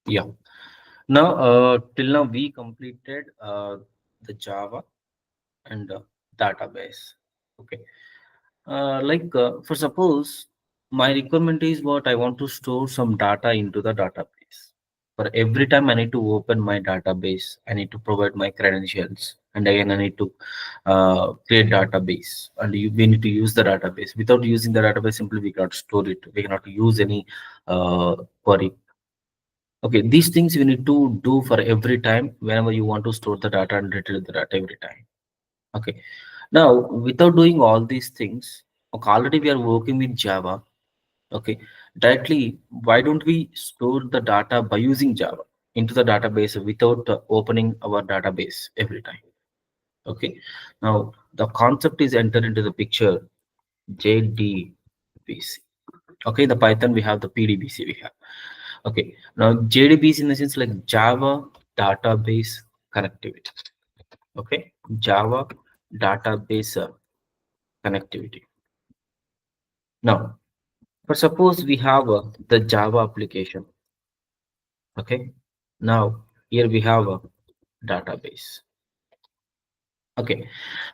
Yeah. Now, till now we completed the Java and database. Okay. For suppose my requirement is what I want to store some data into the database. For every time I need to open my database, I need to provide my credentials, and again I need to create database, and we need to use the database. Without using the database, simply we cannot store it. We cannot use any query. Okay, these things you need to do for every time whenever you want to store the data and retrieve the data every time. Okay, now without doing all these things, okay, already we are working with Java. Okay, directly, why don't we store the data by using Java into the database without opening our database every time? Okay, now the concept is entered into the picture, JDBC. Okay, the Python we have, the PDBC we have. Okay, now JDBC in the sense like Java Database Connectivity. Okay, Java Database Connectivity. Now, but suppose we have the Java application. Okay, now here we have a database. Okay,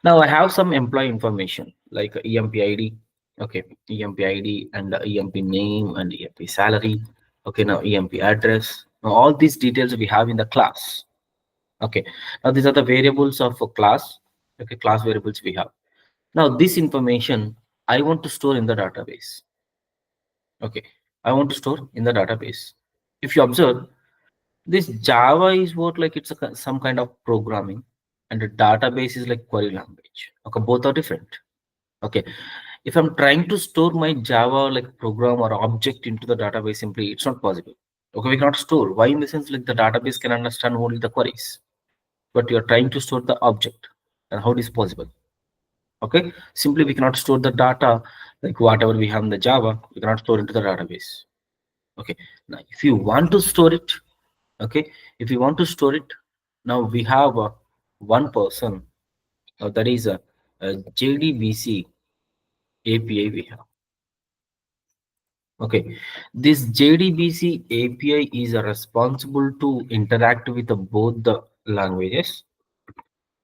now I have some employee information like EMP ID. Okay, EMP ID and EMP name and EMP salary. Okay, now EMP address. Now all these details we have in the class. Okay, now these are the variables of a class. Okay, class variables we have. Now this information I want to store in the database. Okay, I want to store in the database. If you observe, this Java is what, like it's some kind of programming, and the database is like query language. Okay, both are different. Okay, if I'm trying to store my Java like program or object into the database, simply it's not possible. Okay, we cannot store. Why? In the sense like the database can understand only the queries, but you're trying to store the object, and how it is possible? Okay, simply we cannot store the data like whatever we have in the Java, we cannot store into the database. Okay, now if you want to store it, okay, if you want to store it, now we have one person, that is a JDBC API we have. Okay, this JDBC API is responsible to interact with both the languages.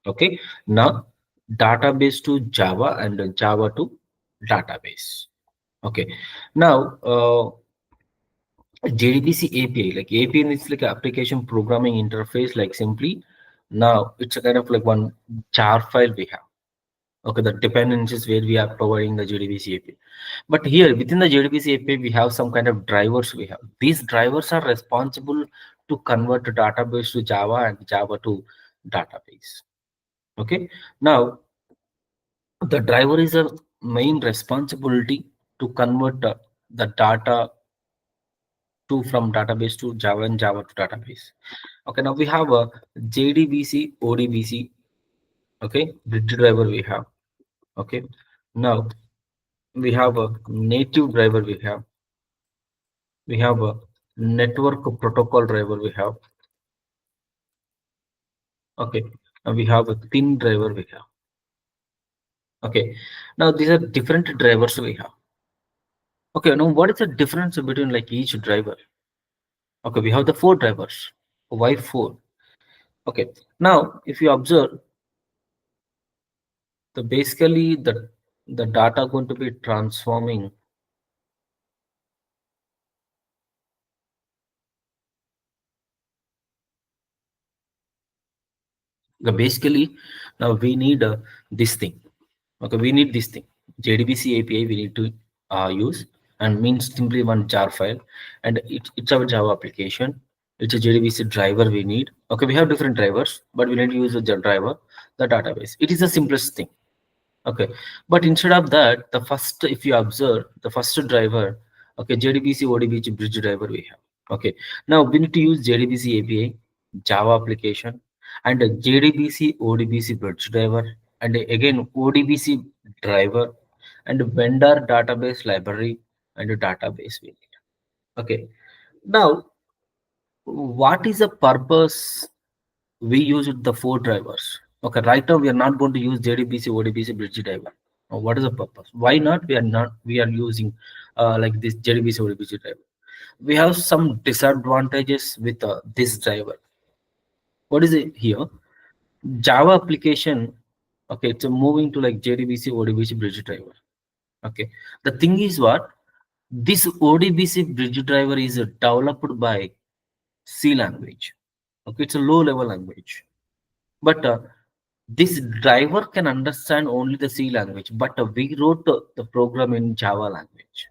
Okay, now database to Java and Java to database. Okay, now JDBC API, like API is like application programming interface, like simply now it's a kind of like one jar file we have. Okay, the dependencies where we are providing the JDBC API. But here within the JDBC API, we have some kind of drivers we have. These drivers are responsible to convert the database to Java and Java to database. Okay, now the driver is a main responsibility to convert the data to from database to Java and Java to database. Okay, now we have a JDBC ODBC. Okay, bridge driver we have. Okay, now we have a native driver we have a network protocol driver we have. Okay, now we have a thin driver we have. Okay, now these are different drivers we have. Okay, now what is the difference between like each driver? Okay, we have the four drivers. Why four? Okay, now if you observe, the basically the data going to be transforming. Basically now we need this thing. Okay, we need this thing, JDBC API we need to use, and means simply one jar file, and it's our Java application. It's a JDBC driver we need. Okay, we have different drivers, but we need to use the driver, the database. It is the simplest thing. Okay, but instead of that, the first, if you observe the first driver, okay, JDBC ODBC bridge driver we have. Okay, now we need to use JDBC API, Java application, and a JDBC ODBC bridge driver, and again ODBC driver, and vendor database library, and a database we need. Okay, now what is the purpose we use the four drivers? Okay, right now we are not going to use JDBC ODBC bridge driver. What is the purpose? Why not? We are not. We are using like this JDBC ODBC driver. we have some disadvantages with this driver. What is it here? Java application. Okay, it's moving to like JDBC, ODBC bridge driver. Okay, the thing is what this ODBC bridge driver is developed by C language. Okay, it's a low level language, but this driver can understand only the C language, but we wrote the program in Java language.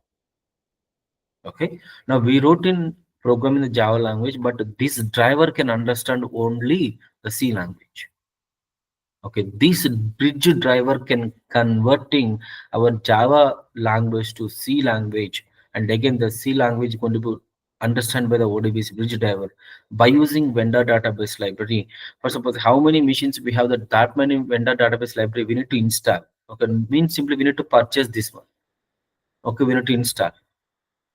Okay, now we wrote in program in the Java language, but this driver can understand only the C language. Okay, this bridge driver can converting our Java language to C language, and again the C language is going to be understand by the ODBC bridge driver by using vendor database library. For suppose how many machines we have, that many vendor database library we need to install. Okay, means simply we need to purchase this one. Okay, we need to install.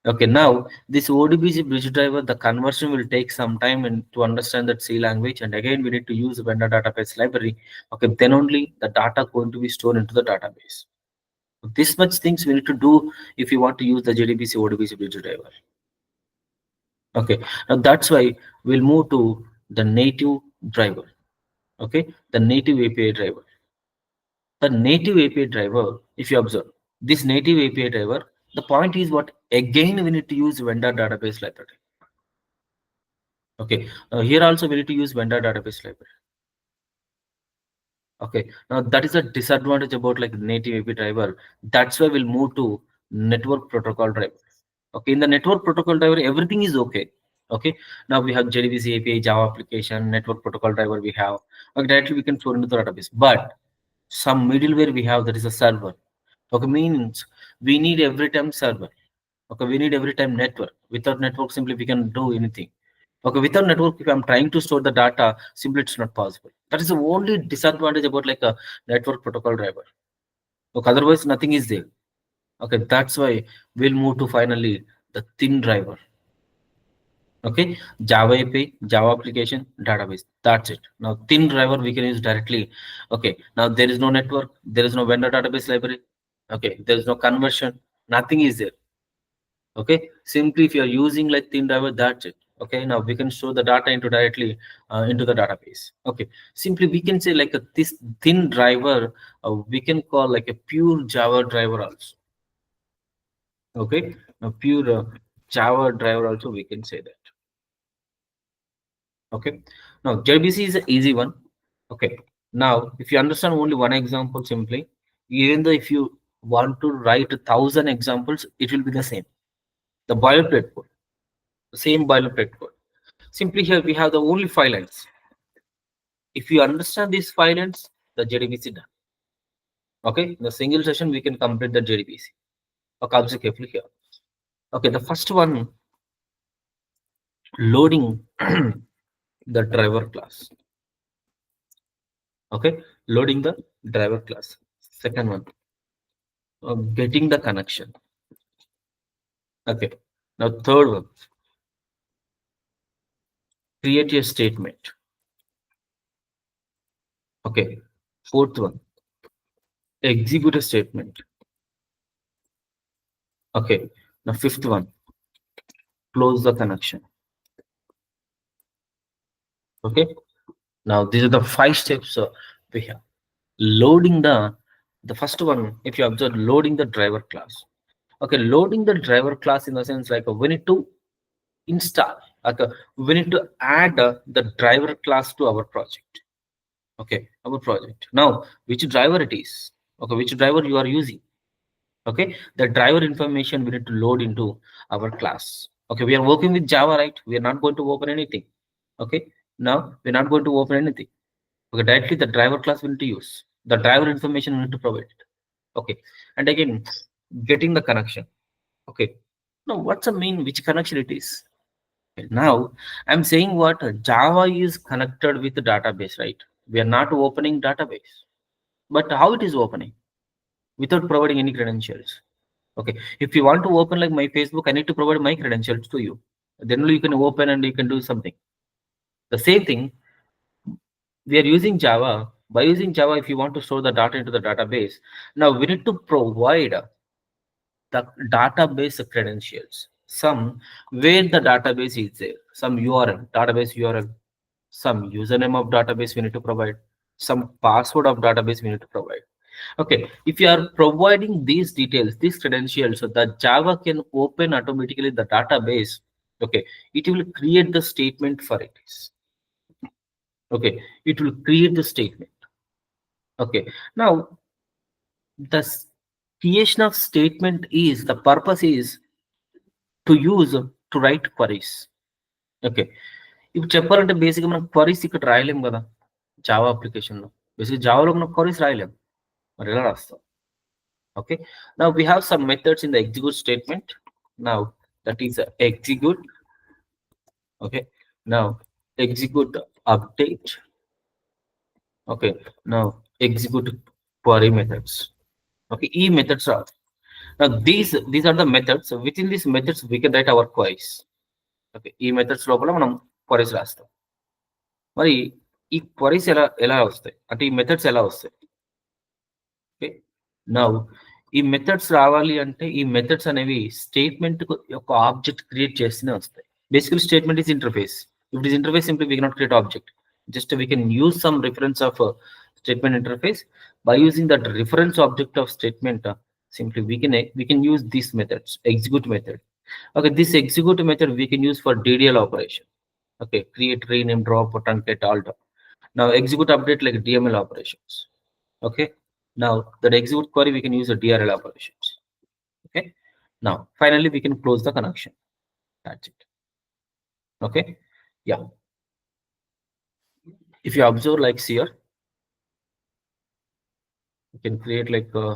Okay, now this ODBC bridge driver, the conversion will take some time and to understand that C language, and again we need to use vendor database library. Okay, then only the data going to be stored into the database. This much things we need to do if you want to use the JDBC ODBC bridge driver. Okay, now that's why we'll move to the native driver. Okay, the native API driver. The native API driver, if you observe this native API driver, the point is what again we need to use vendor database library. Okay, here also we need to use vendor database library. Okay, now that is a disadvantage about like native API driver. That's why we'll move to network protocol driver. Okay, in the network protocol driver, everything is okay. Okay, now we have JDBC API, Java application, network protocol driver we have. Okay, directly we can store into the database, but some middleware we have, that is a server. Okay, means we need every time server. Okay, we need every time network. Without network, simply we can do anything. Okay, without network, if I'm trying to store the data, simply it's not possible. That is the only disadvantage about like a network protocol driver. Okay, otherwise nothing is there. Okay, that's why we'll move to finally the thin driver. Okay, Java API, Java application, database. That's it. Now thin driver we can use directly. Okay, now there is no network, there is no vendor database library. Okay, there is no conversion, nothing is there. Okay, simply if you are using like thin driver, that's it. Okay, now we can store the data into directly into the database. Okay, simply we can say like this thin driver we can call like a pure Java driver also. Okay, a pure Java driver also we can say that. Okay, now JDBC is an easy one. Okay, now if you understand only one example, simply even though if you want to write 1,000 examples, it will be the same. The boilerplate code, the same boilerplate code. Simply here we have the only 5 lines. If you understand these 5 lines, the JDBC done. Okay, in a single session we can complete the JDBC. Okay, observe carefully here. Okay, the first one, loading the driver class. Okay, loading the driver class. Second one, getting the connection. Okay, now third one, create a statement. Okay, fourth one, execute a statement. Okay, now fifth one, close the connection. Okay, now these are the 5 steps we have. Loading the first one, if you observe, loading the driver class. Okay, loading the driver class in the sense like we need to install, okay, we need to add the driver class to our project. Okay, our project. Now which driver it is, okay, which driver you are using. Okay, the driver information we need to load into our class. Okay, we are working with Java, right? We are not going to open anything. Okay, now we're not going to open anything. Okay, directly the driver class we need to use, the driver information we need to provide it. Okay, and again getting the connection. Okay, now what's the mean, which connection it is? Okay, now I'm saying what Java is connected with the database, right? We are not opening database, but how it is opening? Without providing any credentials. Okay, if you want to open like my Facebook, I need to provide my credentials to you, then only you can open and you can do something. The same thing, we are using Java. By using Java, if you want to store the data into the database, now we need to provide the database credentials. some where the database is there, some URL, database URL, some username of database we need to provide, some password of database we need to provide. Okay, if you are providing these details, these credentials, so the Java can open automatically the database. Okay, it will create the statement for it. Okay, it will create the statement. Okay, now the creation of statement is the purpose is to use to write queries. Okay, ఇప్పుడు చెప్పాలంటే బేసిక్గా మనం queries ఇక్కడ రాయలేం కదా Java అప్లికేషన్లో. Basic జావాలో మనం queries రాయలేం, మరి ఎలా రాస్తాం? Okay, now we have some methods in the execute statement. Now that is execute. Okay, now execute update. Okay, now execute query methods. Okay, ఈ methods are now these are the methods. So within these methods we can write our queries. Okay, ఈ methods లోపల మనం queries రాస్తాం. మరి ఈ queries ఎలా ఎలా వస్తాయి అంటే ఈ మెథడ్స్ ఎలా వస్తాయి? ఓకే, నౌ ఈ మెథడ్స్ రావాలి అంటే ఈ మెథడ్స్ అనేవి స్టేట్మెంట్ యొక్క ఆబ్జెక్ట్ క్రియేట్ చేస్తూనే వస్తాయి. Basically statement is interface. If it is interface simply we cannot create object. Just we can use some reference of statement interface. By using that reference object of statement simply we can use these methods. Execute method. Okay, this execute method we can use for DDL operation. Okay, create, rename, drop, truncate, alter. Now execute update like DML operations. Okay, now that execute query we can use the DRL operations. Okay, now finally we can close the connection. That's it. Okay, yeah, if you observe like here, you can create like a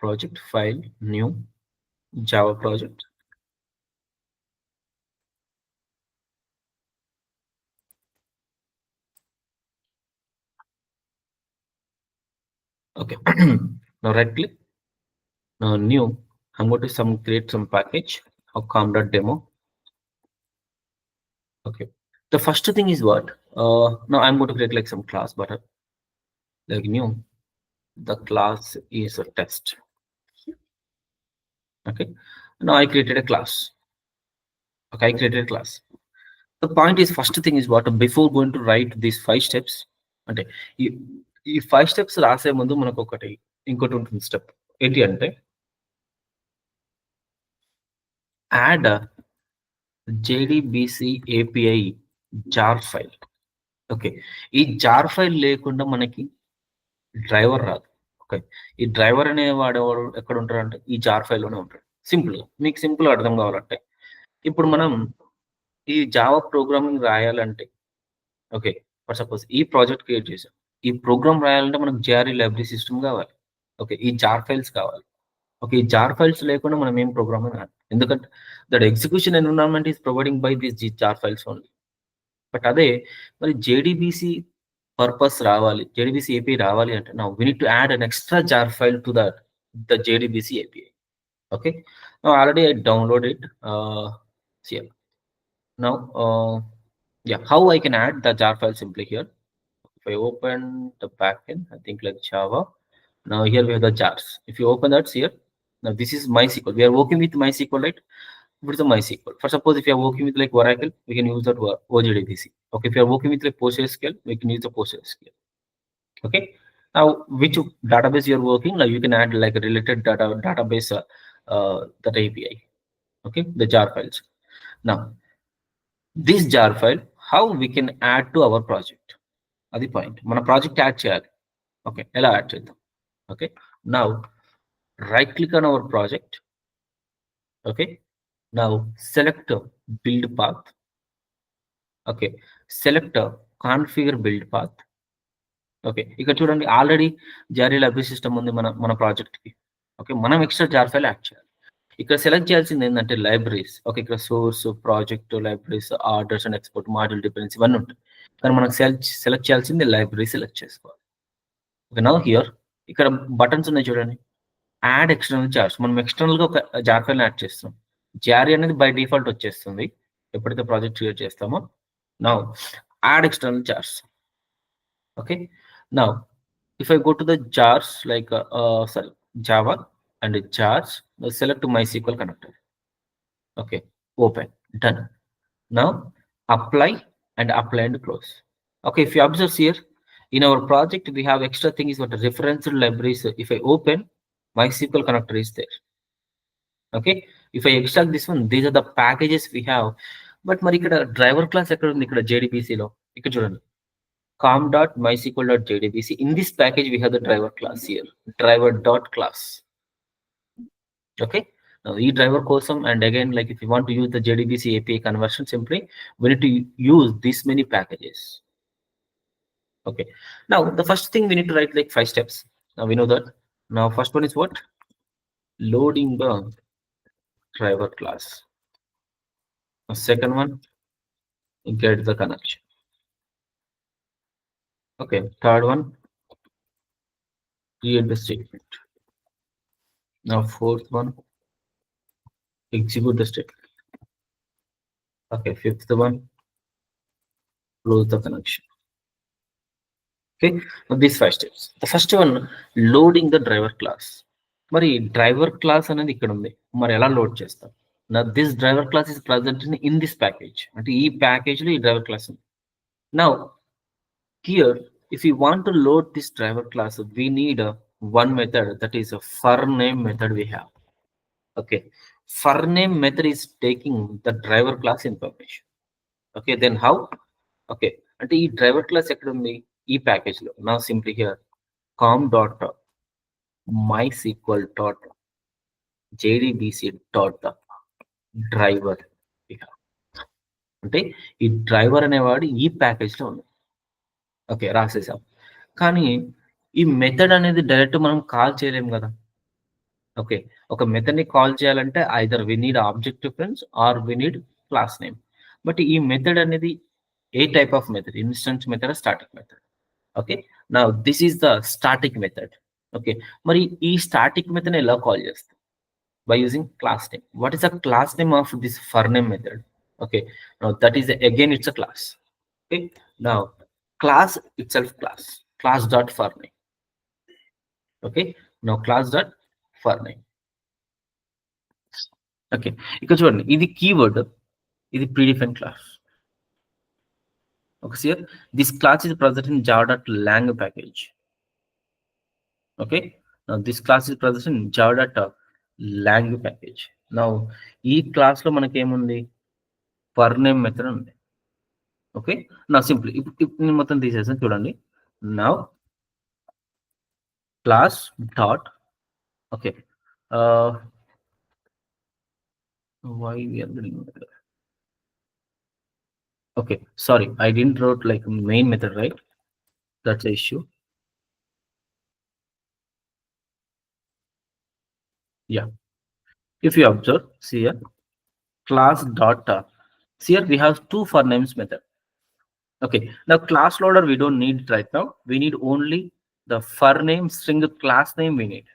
project file, new Java project. Okay, now right click, now new, I'm going to create some package of com.demo. Okay, the first thing is what, now I'm going to create like some class, but like new, the class is a test. Okay, now I created a class. Okay, I created a class. The point is, first thing is what, before going to write these 5 steps, అంటే ఈ 5 steps రాసే ముందు మనకు ఇంకోటి ఉంటుంది step ఏంటి అంటే add JDBC API jar file. Okay, ఈ జార్ ఫైల్ లేకుండా మనకి డ్రైవర్ రాదు. ఓకే, ఈ డ్రైవర్ అనే వాడేవాడు ఎక్కడ ఉంటాడు అంటే ఈ జార్ ఫైల్లోనే ఉంటాడు. సింపుల్, మీకు సింపుల్ అర్థం కావాలంటే ఇప్పుడు మనం ఈ జావా ప్రోగ్రామింగ్ రాయాలంటే, ఓకే, ఫర్ సపోజ్ ఈ ప్రాజెక్ట్ క్రియేట్ చేసాం, ఈ ప్రోగ్రామ్ రాయాలంటే మనకు JRE లైబ్రరీ సిస్టమ్ కావాలి. ఓకే, ఈ జార్ ఫైల్స్ కావాలి. ఓకే, ఈ జార్ ఫైల్స్ లేకుండా మనం ఏం ప్రోగ్రామింగ్ రాదు, ఎందుకంటే that execution environment is providing by this jar files only. But అదే మరి JDBC పర్పస్ రావాలి, JDBC API రావాలి అంటే now we need to add an extra jar file to the JDBC API. Okay, now already I downloaded here. Now yeah, how I can add the jar file? Simply here, if I open the backend, I think like Java. Now here we have the jars. If you open that here, now this is MySQL. We are working with MySQL, right? What is the MySQL? For suppose if you are working with like Oracle, we can use that OJDBC. Okay, if you are working with like PostgreSQL, we can use the PostgreSQL. Okay, now which database you are working, now you can add like a related database that API. Okay, the jar files. Now this jar file, how we can add to our project? Adi point, mana project add cheyali. Okay, ela add chedam. Okay, now right click on our project. Okay, now select build path. Okay, select configure build path. Okay, ఇక్కడ చూడండి already జారీ library system ఉంది మన project కి. Okay, మనం extra jar file add చేయాలి. ఇక్కడ select చేయాల్సింది ఏంటంటే లైబ్రరీస్. ఓకే, ఇక్కడ source, project, libraries, orders and export, module dependence ఇవన్నీ ఉంటాయి, కానీ మనకు సెలెక్ట్ చేయాల్సింది లైబ్రరీ సెలెక్ట్ చేసుకోవాలి. ఓకే, నౌ హియర్ ఇక్కడ బటన్స్ ఉన్నాయి చూడండి, యాడ్ ఎక్స్టర్నల్ జార్స్. మనం ఎక్స్టర్నల్ గా ఒక జార్ ఫైల్ యాడ్ చేస్తాం. జారీ అనేది బై డిఫాల్ట్ వచ్చేస్తుంది ఎప్పుడైతే ప్రాజెక్ట్ క్రియేట్ చేస్తామో. Now add external jars. Okay, now if I go to the jars like sorry, Java and jars, select MySQL connector. Okay, open, done. Now apply and close. Okay, if you observe here, in our project we have extra thing is what reference libraries. If I open, MySQL connector is there. Okay, if I extract this one, these are the packages we have. But మరి ఇక్కడ driver class ఎక్కడ ఉంది? ఇక్కడ JDBC లో ఇక్కడ చూడండి, com.mysql.jdbc. In this package we have the driver class here, driver.class. Okay, now ఈ driver కోసం, and again, like if you want to use the JDBC API conversion, simply we need to use this many packages. Okay, now the first thing we need to write like 5 steps. Now we know that. Now first one is what? Loading the driver class. The second one, get the connection. Okay, third one, create the statement. Now fourth one, execute the statement. Okay, fifth one, close the connection. Okay, now these 5 steps. The first one, loading the driver class. మరి driver class అనేది ఇక్కడ ఉంది, మరి ఎలా load చేస్తాం? Now this driver class is present in this package. అంటే ఈ package లో ఈ డ్రైవర్ క్లాస్ ఉంది. Now here, if we want to load this driver class, we need one method, that is a for name method we have. Okay, for name method is taking the driver class information. Okay, then how? Okay, అంటే ఈ driver class ఎక్కడ ఉంది? ఈ package లో. Now simply here, com.mysql.jdbc.driver. అంటే ఈ driver అనేవాడు ఈ ప్యాకేజ్ లో ఉంది. ఓకే, రాసేసాం. కానీ ఈ మెథడ్ అనేది డైరెక్ట్ మనం కాల్ చేయలేము కదా. ఓకే, ఒక మెథడ్ ని కాల్ చేయాలంటే either we need object reference or we need class name. But ఈ మెథడ్ అనేది ఏ type of method? Instance method, static method. Okay, నా this is the static method. Okay, మరి ఈ స్టాటిక్ మెథడ్ ఎలా కాల్ చేస్తాం? By using class name. What is the class name of this for name method? Okay, now that is again it's a class. Okay, now class itself, class dot for name. Okay, now class dot for name. Okay, ఇక్కడ చూడండి, ఇది keyword, ఇది predefined class. Okay, here this class is present in java.lang package. Okay, now this class is present in java.lang package. Now ఈ class లో మనకి ఏముంది? For name method ఉంది. Okay, నా సింపుల్ ఇప్పుడు నేను మొత్తం తీసేసాను చూడండి. Now class dot, okay, why we are doing that? Okay, sorry, I didn't wrote like main method, right? That's the issue. Yeah, if you observe, see here, class dot, here we have two for names method. Okay, now class loader we don't need it right now. We need only the for name string class name we need.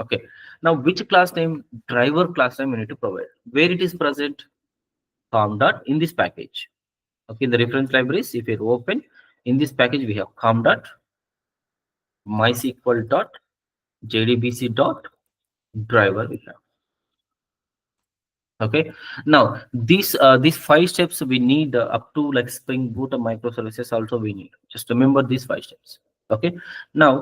Okay, now which class name? Driver class name we need to provide. Where it is present? Com dot in this package. Okay, in the reference libraries, if you open in this package, we have com dot mysql dot jdbc dot driver we have. Okay, now these 5 steps we need up to like Spring Boot or microservices also we need. Just remember these 5 steps. Okay, now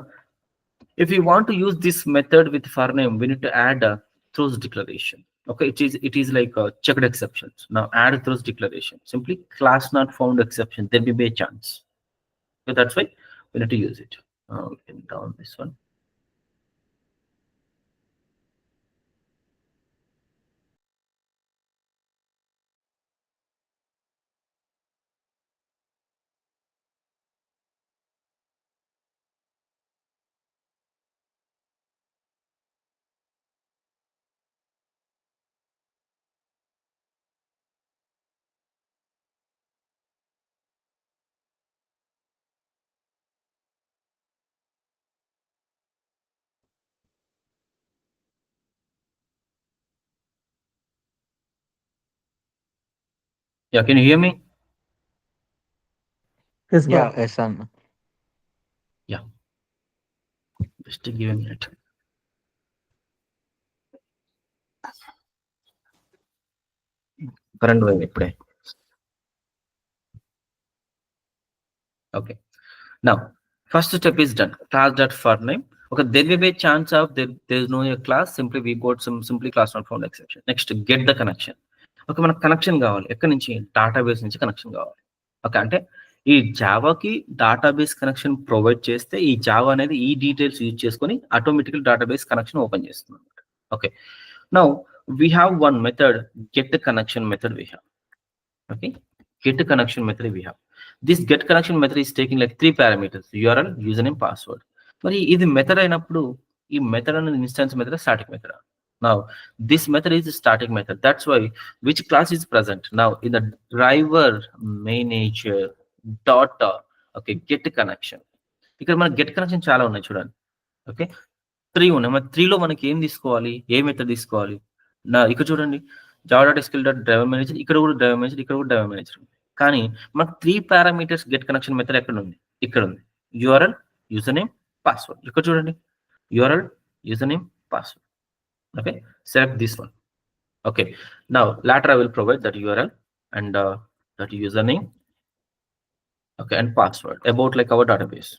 if we want to use this method with for name, we need to add a throws declaration. Okay, it is like checked exceptions. Now add throws declaration. Simply class not found exception, there will be a chance. So that's why we need to use it. We can down this one. Yeah, can you hear me? Yes, bro. Yeah, yes, Yeah, just give a minute. Current పోయింది ఇప్పుడే. Okay. Now, first step is done. Class.forName. Okay, there will be a chance of there's no a class. Simply we got some simply class not found exception. Next, get the connection. Okay, మనకు connection కావాలి. ఎక్కడి నుంచి? Database నుంచి connection కావాలి. Okay, అంటే ఈ జావాకి database connection provide చేస్తే ఈ జావా అనేది ఈ డీటెయిల్స్ యూజ్ చేసుకొని ఆటోమేటికల్ డేటాబేస్ కనెక్షన్ ఓపెన్ చేస్తుంది. Okay, now we have one method, get connection method we have. Okay, get connection method we have. This get connection method is taking like 3 parameters: URL, username, password. మరి ఇది method అయినప్పుడు ఈ method అనేది instance method, static method. Now this method is static method. That's why which class is present now in the driver manager data. Okay, get connection. ఇక్కడ మన get connection చాలా ఉన్నాయి చూడండి. ఓకే, 3 ఉన్నాయి. మరి 3లో మనకి ఏం తీసుకోవాలి, ఏ మెథడ్ తీసుకోవాలి? నా ఇక్కడ చూడండి, JavaDatabaseSQL.driver manager, ఇక్కడ కూడా డ్రైవర్ మేనేజర్, ఇక్కడ కూడా డ్రైవర్ మేనేజర్. కానీ మనకు 3 పారామీటర్స్ గెట్ కనెక్షన్ మెథడ్ ఎక్కడ ఉంది? ఇక్కడ ఉంది. URL, username, password. ఇక్కడ చూడండి, URL, username, password. Okay, select this one. Okay, now later I will provide that URL and that username, okay, and password about like our database.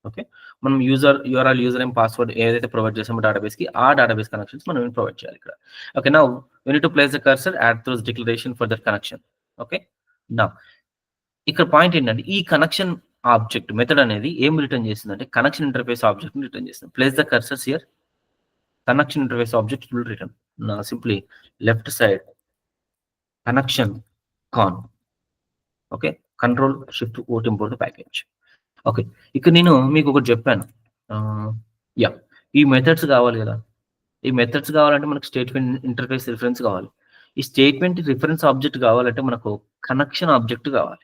Okay, మనం URL, user name, password ఏదైతే provide చేసామో database కి, ఆ database connections మనం provide చేయాలి ఇక్కడ. Okay, now we need to place the cursor, add through declaration for that connection. Okay, now ఇక్కడ point ఏంటంటే ఈ కనెక్షన్ ఆబ్జెక్ట్ మెథడ్ అనేది ఏం రిటర్న్ చేస్తుందంటే కనెక్షన్ ఇంటర్ఫేస్ ఆబ్జెక్ట్ ని రిటర్న్ చేస్తుంది. Place the cursors here, connection interface object will return. నా simply left side connection con. Okay, control shift O import package. Okay, ఇక్కడ నేను మీకు ఒకటి చెప్పాను. యా, ఈ మెథడ్స్ కావాలి కదా. ఈ మెథడ్స్ కావాలంటే మనకు స్టేట్మెంట్ ఇంటర్ఫేస్ రిఫరెన్స్ కావాలి. ఈ స్టేట్మెంట్ రిఫరెన్స్ ఆబ్జెక్ట్ కావాలంటే మనకు కనెక్షన్ ఆబ్జెక్ట్ కావాలి.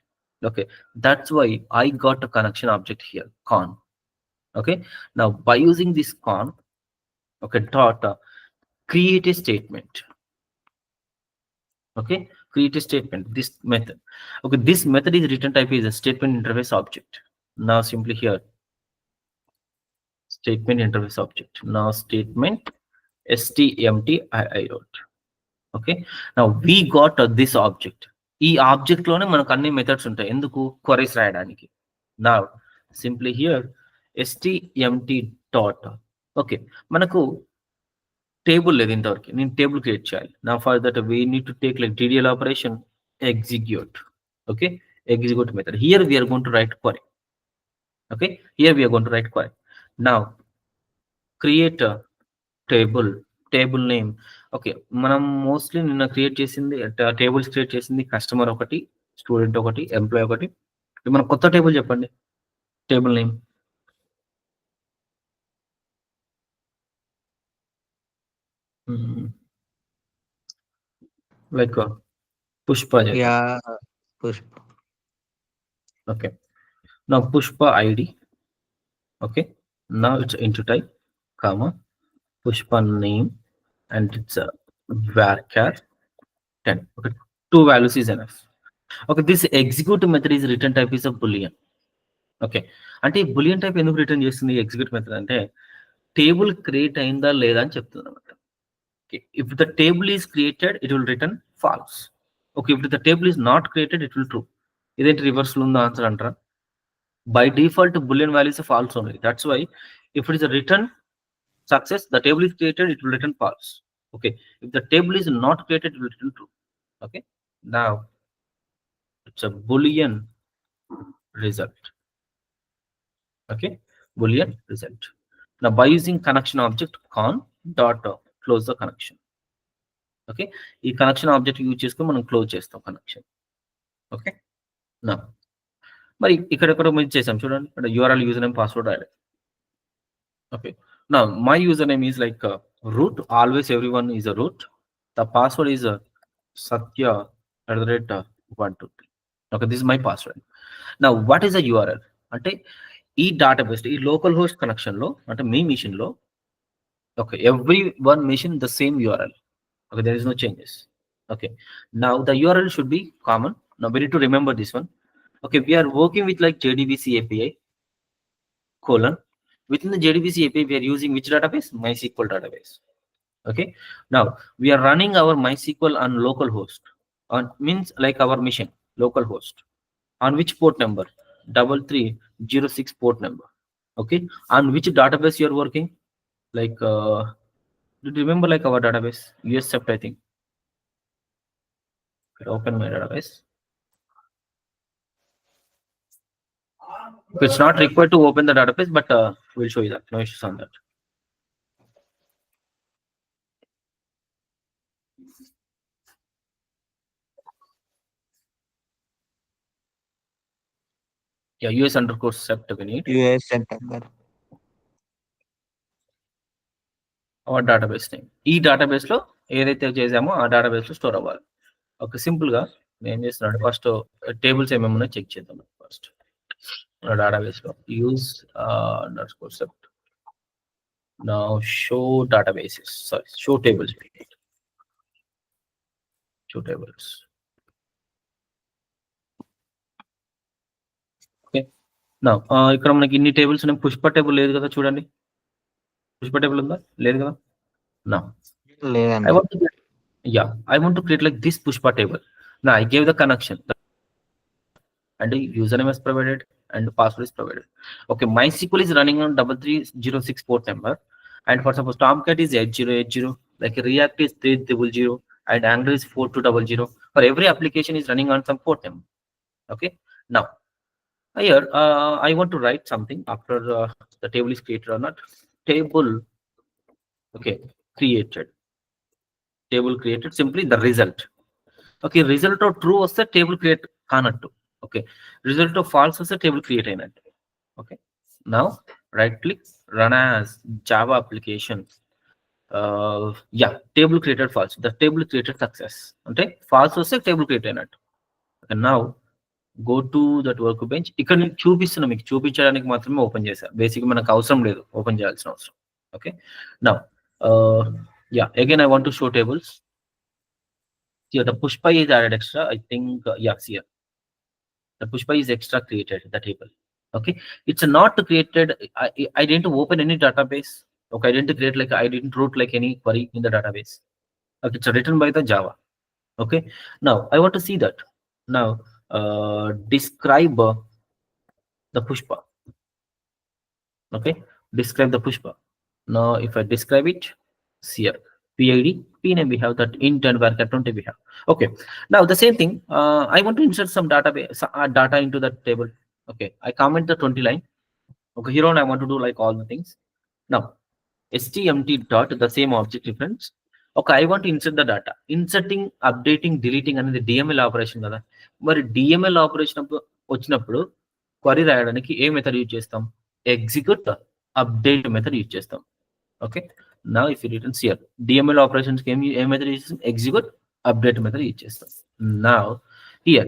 Okay, that's why I got a connection object here, con. Okay, now by using this con, okay, dot create a statement. Okay, create a statement, this method. Okay, this method is return type is a statement interface object. Now simply here statement interface object. Now statement stmtii. Okay, now we got this object. ఈ object లోనే మనకు అన్ని methods ఉంటాయి. ఎందుకు? Queries రాయడానికి. Now simply here stmt dot. Okay, మనకు table లేదు ఇంతవరకు, నేను టేబుల్ క్రియేట్ చేయాలి. నా for that we need to take like DDL operation, execute. Okay, execute method. Here we're going to write query. Okay, here we're going to write query. Now create table name. Okay, మనం mostly నిన్న create చేసింది tables create చేసింది customer ఒకటి, student ఒకటి, employee ఒకటి. మన కొత్త table చెప్పండి, table name. Like Pushpa. Yeah, Pushpa. Okay, now Pushpa ID. Okay, now it's into type, comma, Pushpa name, and it's a varchar 10. Okay, 2 values is enough. Okay, this execute method is return type is a boolean. Okay, అంటే bullion type ఎందుకు return చేస్తుంది execute method అంటే table create అయిందా లేదా అని చెప్తుంది అనమాట. If the table is created it will return falls. Okay, if the table is not created it will true. ఇదేంటి రివర్స్ లో ఉందా ఆన్సర్ అంటారా? By default boolean value is a false only. That's why if it is a return success, the table is created, it will return false. Okay, if the table is not created, it will return true. Okay, now it's a boolean result. Okay, boolean result. Now by using connection object con dot close the connection. Okay, ఈ connection object use చేసుకొని మనం close చేస్తాం connection. Okay, నా మరి ఇక్కడ మేము చేసాం చూడండి, ఇక్కడ URL, user name, password add. Okay, now my username is like root, always everyone is a root. The password is satya@123. Okay, this is my password. Now what is a URL అంటే ఈ database, ఈ local host connection లో అంటే మీ machine లో, okay, every one machine the same URL. Okay, there is no changes. Okay, now the URL should be common. Now we need to remember this one. Okay, we are working with like JDBC API colon. Within the JDBC API, we are using which database? MySQL database. Okay, now we are running our MySQL on local host. on means like our machine local host. On which port number? 3306 port number. Okay. On which database you're working? Like do you remember like our database? USFT, I think. Open my database. It's not required to open the database, but we'll show you that. No issues on that. Yeah, US underscore sept we need. US Center. Our database name. ఈ database లో ఏదైతే చేసామో ఆ database లో store అవ్వాలి. Okay, simple గా నేను చేస్తున్నాను. ఫస్ట్ టేబుల్స్ ఏమేమి ఉన్నాయో చెక్ చేద్దాం. ఫస్ట్ database లో use underscore sept. Now show databases. Sorry, show tables. Show tables. Okay, నా ఇక్కడ మనకి ఇన్ని టేబుల్స్ ఉన్నాయి. పుష్ప టేబుల్ లేదు కదా, చూడండి. పుష్ప టేబుల్ ఉందా? లేదు కదా. నా లేదండి. I want to create like this Pushpa table. Now I gave the connection and the username is provided and the password is provided. Okay, MySQL is running on 3306 port number, and for suppose Tomcat is 8080, like React is 300 and Angular is 4200. For every application is running on some port number. Okay, now here I want to write something after the table is created or not. Table, okay, created. Table created, simply the result. Okay, result of true వస్తే table create కానట్టు. Okay, result of false వస్తే table create అయినట్టు. Okay, now right click, run as Java application. Yeah, table created false, the table created success. అంటే false వస్తే table create అయినట్టు. Okay, now go to that workbench. ఇక్కడ నేను చూపిస్తున్నా, మీకు చూపించడానికి మాత్రమే ఓపెన్ చేశాను. బేసిక్ మనకు అవసరం లేదు ఓపెన్ చేయాల్సిన అవసరం. Okay, now yeah, again I want to show tables. Here the Pushpa is added extra, I think. Yes, here the Pushpa is extra created the table. Okay, it's not created. I didn't open any database. Okay, I didn't create like, I didn't wrote like any query in the database. Okay, it's written by the Java. Okay, now I want to see that. Now describe the Pushpa. Okay, describe the Pushpa. Now if I describe it, see here, PID, PNAME we have, that int and varchar 20 we have. Okay, now the same thing, I want to insert some database data into that table. Okay, I comment the 20 line. Okay, here on I want to do like all the things. Now stmt dot, the same object difference. Okay, I want to insert the data. Inserting, updating, deleting అనేది DML operation కదా. మరి DML operation వచ్చినప్పుడు query రాయడానికి ఏ method use చేస్తాం? Execute update method use చేస్తాం. Okay, now if you return here, DML operations came, a method is execute update method use chestam. Now here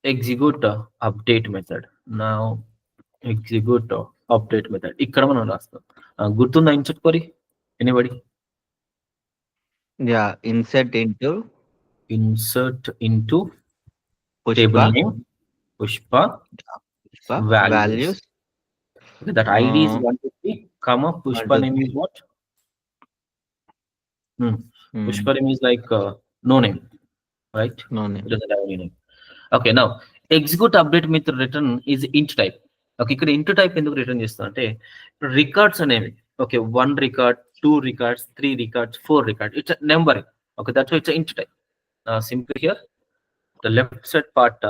execute update method. Now execute update method ikkada manam rastam. Gurtunda insert query? Anybody? Yeah, insert into Pushpa, table name Pushpa values. Okay, that ID is 150, comma Pushpa name is what? Pushpa name is like no name, right? No name. It doesn't have any name. Okay, now execute update method return is int type. Okay, ఇక్కడ int type ఎందుకు return చేస్తా అంటే records అనేవి, okay, 1 record, 2 records, 3 records, 4 record, it's numbering. Okay, that's why it's int type. Simply here the left side part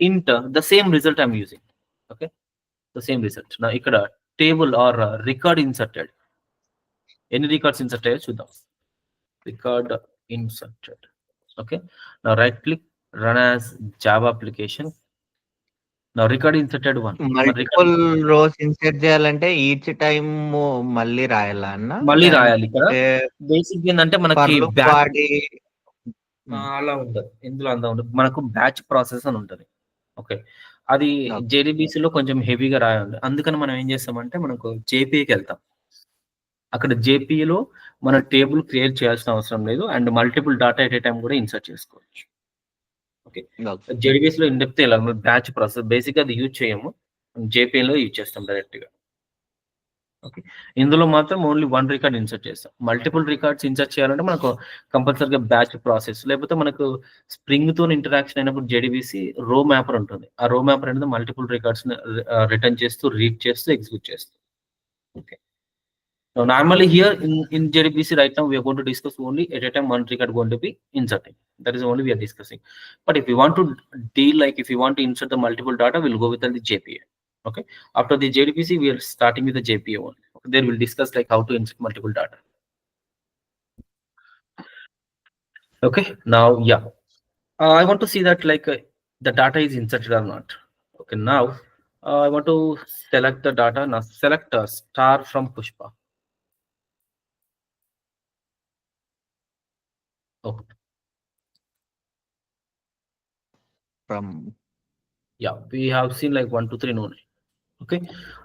int, the same result I'm using. Okay, the same result. Now ఇక్కడ table or record inserted, ఎన్ని records insert అయ్యాయో చూద్దాం. Record inserted. Okay, now right click, run as Java application. Now record inserted one. Multiple rows insert చేయాలంటే each time మళ్ళీ రాయాలా అన్న? మళ్ళీ రాయాలి. ఇక్కడ బేసిక్ ఏంటంటే మనకి అలా ఉండదు, ఇందులో అంతా ఉండదు. మనకు బ్యాచ్ ప్రాసెస్ అని ఉంటుంది. ఓకే, అది JDBC లో కొంచెం హెవీగా రాయాలి. అందుకని మనం ఏం చేస్తామంటే మనకు JPకి వెళ్తాం. అక్కడ JPలో మన టేబుల్ క్రియేట్ చేయాల్సిన అవసరం లేదు, and multiple data at a time కూడా ఇన్సర్ట్ చేసుకోవచ్చు. ఓకే, JDBC లో ఇన్ డెప్త్ ఇలా బ్యాచ్ ప్రాసెస్ బేసిక్ అది యూజ్ చేయము, JPలో యూజ్ చేస్తాం డైరెక్ట్ గా. ఓకే, ఇందులో మాత్రం ఓన్లీ వన్ రికార్డ్ ఇన్సర్ట్ చేస్తాం. మల్టిపుల్ రికార్డ్స్ ఇన్సర్ట్ చేయాలంటే మనకు కంపల్సరీగా బ్యాచ్ ప్రాసెస్, లేకపోతే మనకు స్ప్రింగ్ తో ఇంటరాక్షన్ అయినప్పుడు జేడీబీసీ రో మ్యాపర్ ఉంటుంది. ఆ రో మ్యాపర్ అనేది మల్టిపుల్ రికార్డ్స్ రిటర్న్ చేస్తూ, రీడ్ చేస్తూ, ఎగ్జిక్యూట్ చేస్తూ. Okay, now normally here in JDBC right now we are going to discuss only at a time one record going to be inserting. That is only we are discussing. But if you want to deal, like if you want to insert the multiple data, we'll go with the JPA. Okay, after the JDBC we are starting with the JPA only. Okay, there we'll discuss like how to insert multiple data. Okay, now yeah, I want to see that like the data is inserted or not. Okay, now I want to select the data. Now select a star from Pushpa. Okay. From Yeah, we have seen like 1 2 3 no. Okay,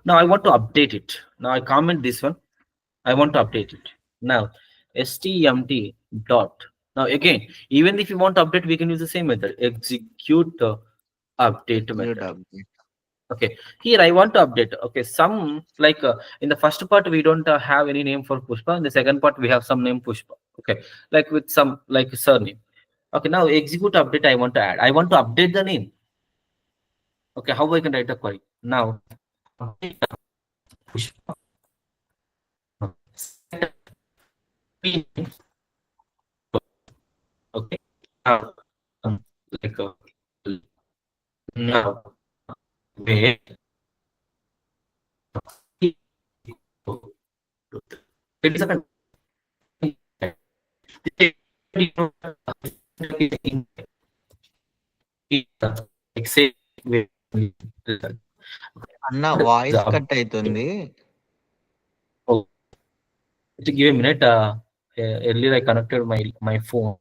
now I want to update it. Now I comment this one, I want to update it. Now stmt dot, now again, even if you want to update, we can use the same method, execute update good method. update. Okay, here I want to update. Okay, some like in the first part we don't have any name for Pushpa. In the second part we have some name Pushpa. Okay, like with some like surname. Okay, now execute update, I want to add, I want to update the name. Okay, how I can write the query? Now update Pushpa. Okay, now like now where it is a like say అన్న voice cut అవుతుంది. oh, to give a minute, earlier I connected my phone.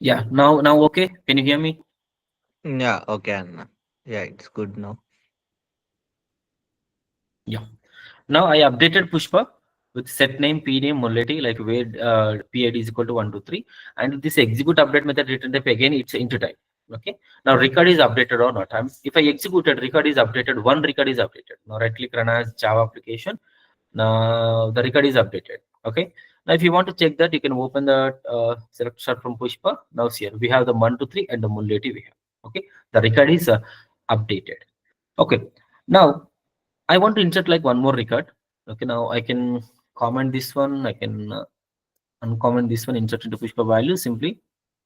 Yeah, now okay, can you hear me? Yeah okay అన్న. Yeah it's good now. Yeah, now I updated Pushpa with set name, p name, Muleti, like where PID is equal to 1 to 3, and this execute update method return type again it's into type. Okay, now record is updated or not. If I executed, record is updated, one record is updated. Now right click, run as Java application. Now the record is updated. Okay, now if you want to check that, you can open the select start from Pushpa. Now here we have the 1 to 3 and the Muleti we have. Okay, the record is updated. Okay, now I want to insert like one more record. Okay, now I can comment this one, I can uncomment this one, insert into Pushpa value simply.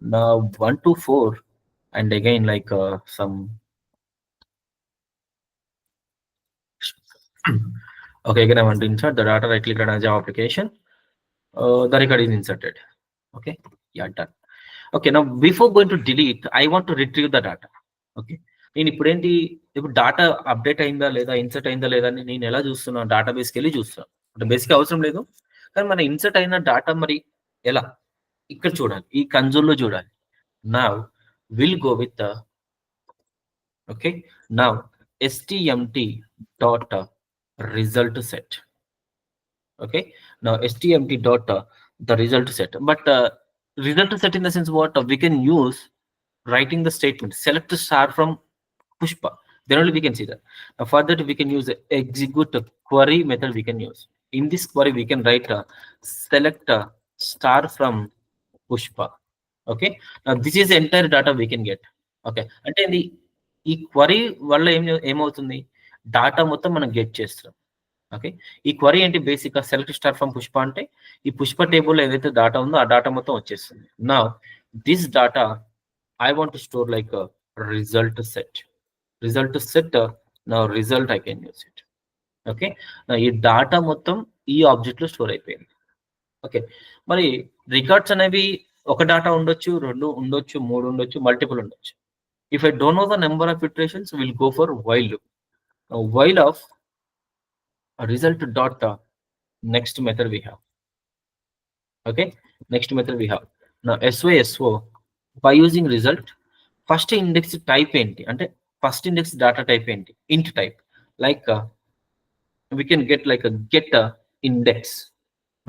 Now 1 to 4, and again like some okay, again I want to insert the data, right click on Java application. The record is inserted. Okay, yeah, done. Okay, now before going to delete, I want to retrieve the data. Okay, నేను ఇప్పుడు ఏంటి, ఇప్పుడు data update అయిందా లేదా, insert అయిందా లేదా అని నేను ఎలా చూస్తున్నాను, డేటాబేస్కి వెళ్ళి చూస్తున్నాను. అంటే బేసిక్ అవసరం లేదు, కానీ మన ఇన్సర్ట్ అయిన డాటా మరి ఎలా, ఇక్కడ చూడాలి, ఈ కన్సోల్లో చూడాలి. నా will go with okay, now stmt dot result set. Okay, now stmt dot the result set, but result set in the sense what we can use writing the statement select a star from Pushpa, then only we can see that. Now for that we can use the execute query method, we can use. In this query we can write select a star from Pushpa. Okay, now this is the entire data we can get. Okay, అంటే ఈ query వల్ల ఏమవుతుంది, data మొత్తం మనం get చేస్తాం. Okay, ఈ query ఏంటి, basic గా సెలెక్ట్ స్టార్ ఫ్రమ్ పుష్ప అంటే ఈ పుష్ప టేబుల్ ఏదైతే డాటా ఉందో ఆ డాటా మొత్తం వచ్చేస్తుంది. నా this data I want to store like result set. నా result I can use it. Okay, ఈ డాటా మొత్తం ఈ ఆబ్జెక్ట్ లో స్టోర్ అయిపోయింది. ఓకే, మరి రికార్డ్స్ అనేవి ఒక డాటా ఉండొచ్చు, 2 ఉండొచ్చు, 3 ఉండొచ్చు, మల్టిపుల్ ఉండొచ్చు. If I don't know the number of iterations, we'll go for while loop. Now while of result dot next method we have. Okay, next method we have now so by using result first index type ఏంటి అంటే first index data type ఏంటి int type like we can get like a get index.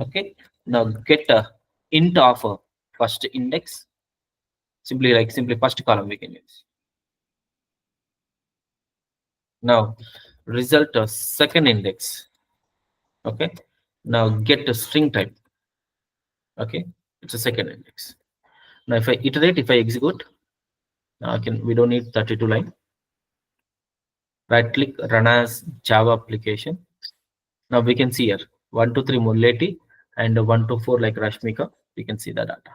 Okay, now get int of first index, simply first column we can use. Now result second index. Okay, now get a string type. Okay, it's a second index. Now if I iterate, if I execute, now we don't need 32 line. Right click, run as Java application. Now we can see here 1 to 3 Mulleti and 1 to 4 like Rashmika. We can see the data.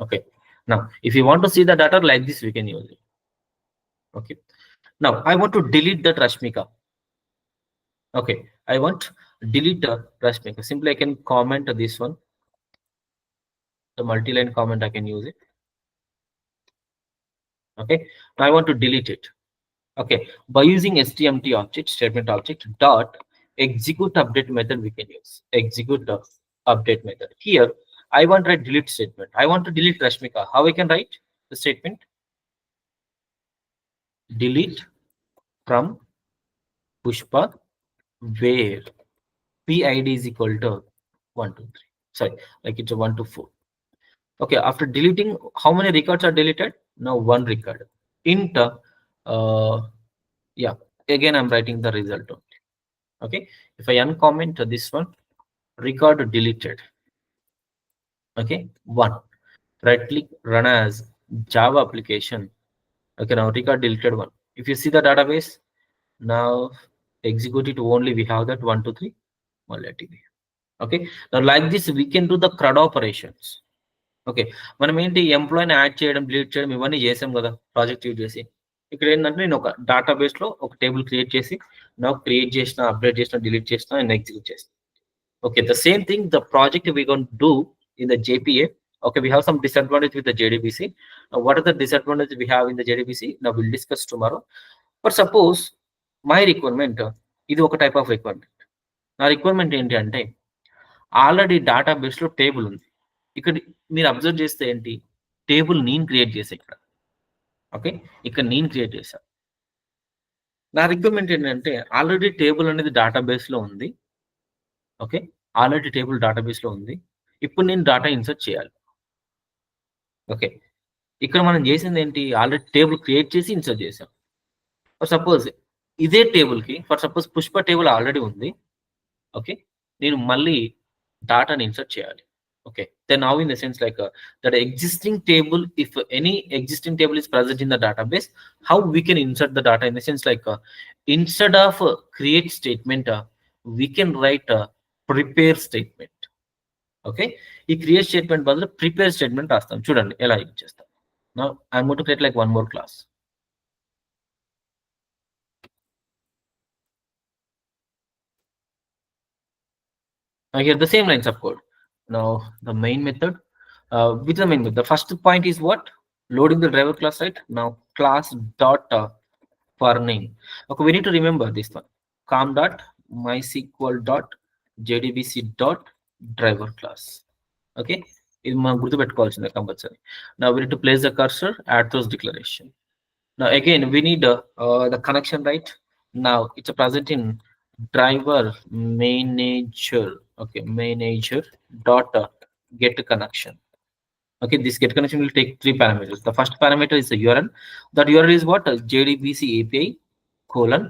Okay, now if you want to see the data like this, we can use it. Okay, now I want to delete that Rashmika. Okay, I want delete Rashmika. Simply I can comment this one, the multi-line comment, I can use it. Okay, now I want to delete it. Okay, by using stmt object, statement object dot execute update method, we can use execute update method. Here I want to write delete statement. I want to delete Rashmika. How I can write the statement? Delete from Pushpa where PID is equal to 1 to 3. Sorry, like it's a 1 to 4. Okay, after deleting, how many records are deleted? Now one record. Int yeah, again I'm writing the result only. Okay, if I uncomment this one, record deleted. Okay, 1. Right click, run as Java application. Okay, now record deleted 1. If you see the database, now execute it, only we have that 1 to 3 Mulleti. Okay, now like this we can do the CRUD operations. Okay, మనం ఏంటి ఎంప్లాయీని add చేయడం, delete చేయడం ఇవన్నీ చేసాం కదా project use చేసి. ఇక్కడ ఏంటంటే నేను ఒక డేటాబేస్ లో ఒక టేబుల్ క్రియేట్ చేసి నాకు క్రియేట్ చేసిన, అప్డేట్ చేసిన, డిలీట్ చేసిన, నేను ఎగ్జిక్యూట్ చేస్తాను. Okay, the same thing the project we gonna do in the JPA. Okay, we have some disadvantage with the JDBC. What are the disadvantages we have in the JDBC? Now we'll discuss tomorrow. But suppose my requirement, ఇది ఒక type of requirement. నా requirement ఏంటి అంటే already database లో table ఉంది. ఇక్కడ మీరు observe చేస్తే ఏంటి, టేబుల్ నేను క్రియేట్ చేసా ఇక్కడ. ఓకే, ఇక్కడ నేను క్రియేట్ చేశా. నా రిక్వైర్మెంట్ ఏంటంటే ఆల్రెడీ టేబుల్ అనేది డేటాబేస్ లో ఉంది. ఓకే, ఆల్రెడీ టేబుల్ డేటాబేస్ లో ఉంది. ఇప్పుడు నేను డేటా ఇన్సర్ట్ చేయాలి. ఓకే, ఇక్కడ మనం చేసింది ఏంటి, ఆల్రెడీ టేబుల్ క్రియేట్ చేసి ఇన్సర్ట్ చేసాం. ఫర్ సపోజ్ ఇదే టేబుల్ కి, for suppose Pushpa table already ఉంది. ఓకే, నేను మళ్ళీ డేటాని ఇన్సర్ట్ చేయాలి. Okay, then now in the sense like that existing table, if any existing table is present in the database, how we can insert the data in the sense like instead of create statement, we can write prepare statement. Okay, ఈ create statement బదులు prepare statement రాస్తాం. చూడండి ఎలా use చేస్తాం. Now I'm going to create like one more class. Now here the same lines of code. Now the main method, with the main method, the first point is what? Loading the driver class, right? Now class dot for name. Okay, we need to remember this one, com dot MySQL dot JDBC dot driver class. Okay, ఇది మనం గుర్తుపెట్టుకోవాల్సిందే compulsory. Now we need to place the cursor at those declaration. Now again we need the connection, right? Now it's a present in driver manager. Okay, manager dot get connection. Okay, this get connection will take 3 parameters. The first parameter is the URL. That URL is what? JDBC API colon.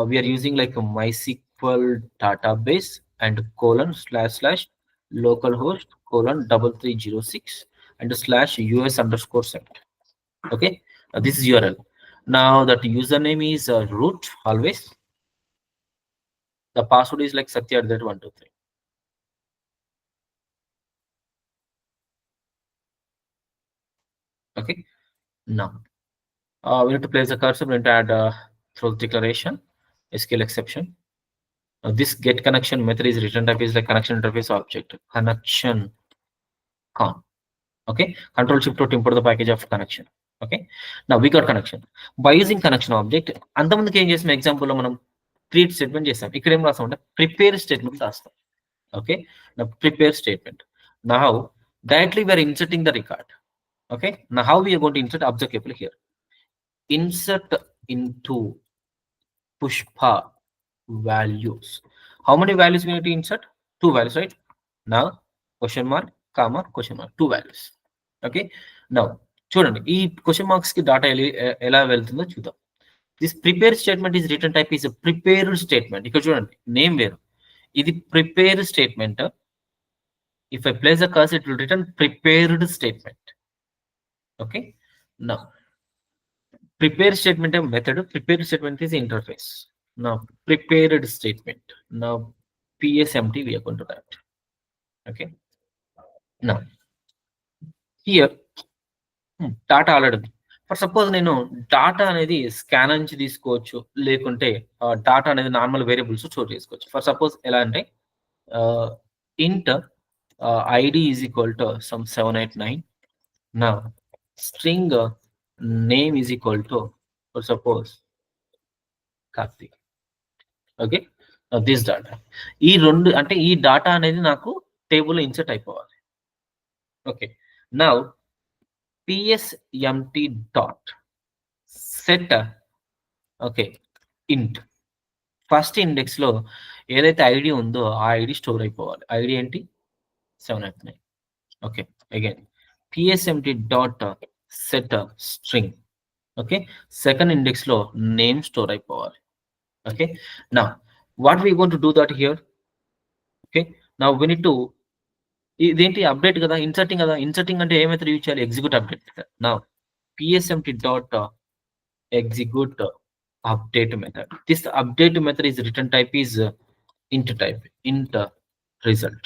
We are using like a MySQL database and colon // localhost colon 3306 and /US underscore set. Okay, this is URL. Now that username is root always. The password is like Satya@123. Okay, now we need to place the cursor. We need to add through declaration SQL exception. Now this get connection method is return type is like connection interface object connection con. Okay, control shift to import the package of connection. Okay, now we got connection by using connection object. అంతమందికి ఏం చేసాం, example లో మనం create statement చేసాం. ఇక్కడ ఏం రాస్తాం అంటే prepare statement రాస్తాం. Okay, now prepare statement. Now directly we are inserting the record. Okay, now how we are going to insert? Observe carefully here. Insert into Pushpa values. How many values we need to insert? Two values, right? Now question mark, comma, question mark, two values. Okay, now చూడండి ఈ question marks కి data ఎలా వెళ్తుందో చూద్దాం. This prepare statement is return type is prepared statement. ఇక్కడ చూడండి name వేరు, ఇది prepare statement. If I place the cursor, it will return prepared statement. Okay, now prepare statement a method, prepared statement is interface. Now prepared statement, now psmt we are going to that. Okay, now here data already. For suppose నేను data అనేది scan నుంచి తీసుకోవచ్చు, లేకుంటే data అనేది normal variables store చేసుకోవచ్చు. For suppose ఎలా అంటే int id is equal to some 789. Now string name is equal to, for suppose, Karthik. Okay, now this data, ఈ రెండు అంటే ఈ డాటా అనేది నాకు టేబుల్ ఇన్సర్ట్ అయిపోవాలి. Okay, now psmt dot set okay int first index లో ఏదైతే ID ఉందో ఆ ఐడి స్టోర్ అయిపోవాలి. ఐడి ఏంటి? 789. Okay, again psmt dot set string. Okay, second index లో నేమ్ స్టోర్ అయిపోవాలి. Okay, now what we going to do that here? Okay, now we need to, ఇదేంటి update కదా, ఇన్సర్టింగ్ కదా. Inserting అంటే ఏ method use చేయాలి? Execute update. నా psmt dot execute update method. This update method is return type is int type, int result.